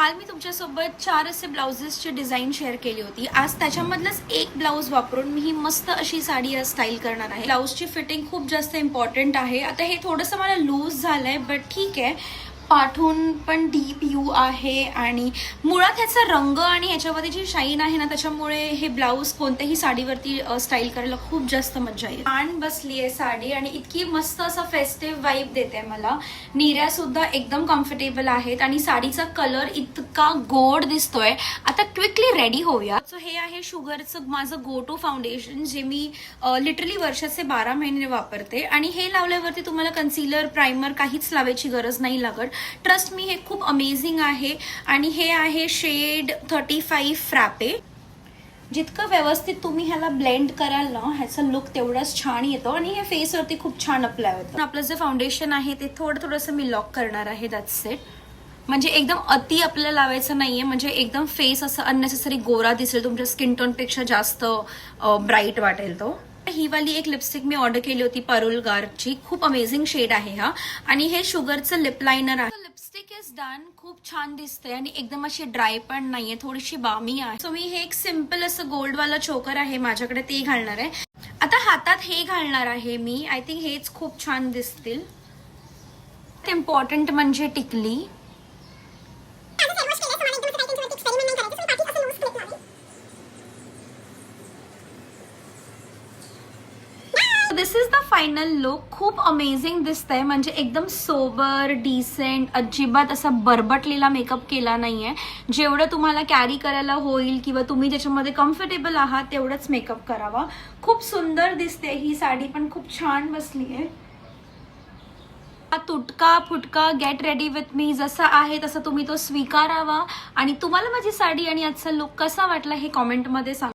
काल मी तुमच्यासोबत 4 असे ब्लाउजेसची डिझाईन शेअर केली होती. आज त्याच्यामधलंच एक ब्लाऊज वापरून मी ही मस्त अशी साडी स्टाईल करणार आहे. ब्लाऊजची फिटिंग खूप जास्त इम्पॉर्टंट आहे. आता हे थोडंसं मला लूज झालंय बट ठीक आहे. पाठून पण डीप यू आहे आणि मुळात ह्याचा रंग आणि ह्याच्यावरती जी शाईन आहे ना त्याच्यामुळे हे ब्लाऊज कोणत्याही साडीवरती स्टाईल करायला खूप जास्त मजा येईल. छान बसली आहे साडी आणि इतकी मस्त असं फेस्टिव्ह वाईब देते मला. निर्या सुद्धा एकदम कम्फर्टेबल आहेत आणि साडीचा कलर इतका गोड दिसतोय. आता क्विकली रेडी होऊया. सो हे आहे शुगरचं माझं गो टू फाउंडेशन जे मी लिटरली वर्षाचे 12 महिने वापरते आणि हे लावल्यावरती तुम्हाला कन्सिलर प्रायमर काहीच लावायची गरज नाही लागत. ट्रस्ट मी हे खूप अमेझिंग आहे आणि हे आहे शेड 35 फ्रॅपे. जितकं व्यवस्थित तुम्ही ह्याला ब्लेंड कराल ना ह्याचा लुक तेवढाच छान येतो आणि हे फेसवरती खूप छान अप्लाय होतं. आपलं जे फाउंडेशन आहे ते थोडंसं मी लॉक करणार आहे. That's it. म्हणजे एकदम अति आपल्याला लावायचं नाहीये म्हणजे एकदम फेस असं अननेसेसरी गोरा दिसेल, तुमच्या स्किन टोन पेक्षा जास्त ब्राईट वाटेल तो. ही वाली एक लिपस्टिक मी ऑर्डर केली होती परुल गार्गची. खूप अमेझिंग शेड आहे हा आणि हे शुगरचं लिप लायनर आहे. Lipstick is done. खूप छान दिसते आणि एकदम अशी ड्राय पण नाहीये, थोडीशी बामी आहे. सो मी हे एक सिम्पल असं गोल्ड वाला चोकर आहे माझ्याकडे ते घालणार आहे. आता हातात हे घालणार आहे मी. आय थिंक हेच खूप छान दिसतील. इम्पॉर्टंट म्हणजे टिकली. दिस इज द फायनल लुक. खूप अमेझिंग दिसतंय म्हणजे एकदम सोबर डिसेंट, अजिबात असा बरबटलेला मेकअप केला नाहीये. जेवढं तुम्हाला कॅरी करायला होईल किंवा तुम्ही ज्याच्यामध्ये कम्फर्टेबल आहात तेवढंच मेकअप करावा. खूप सुंदर दिसते ही साडी पण खूप छान बसली आहे. तुटका फुटका गेट रेडी विथ मी जसा आहे तसं तुम्ही तो स्वीकारावा आणि तुम्हाला माझी साडी आणि आजचा लुक कसा वाटला हे कॉमेंटमध्ये सांगा.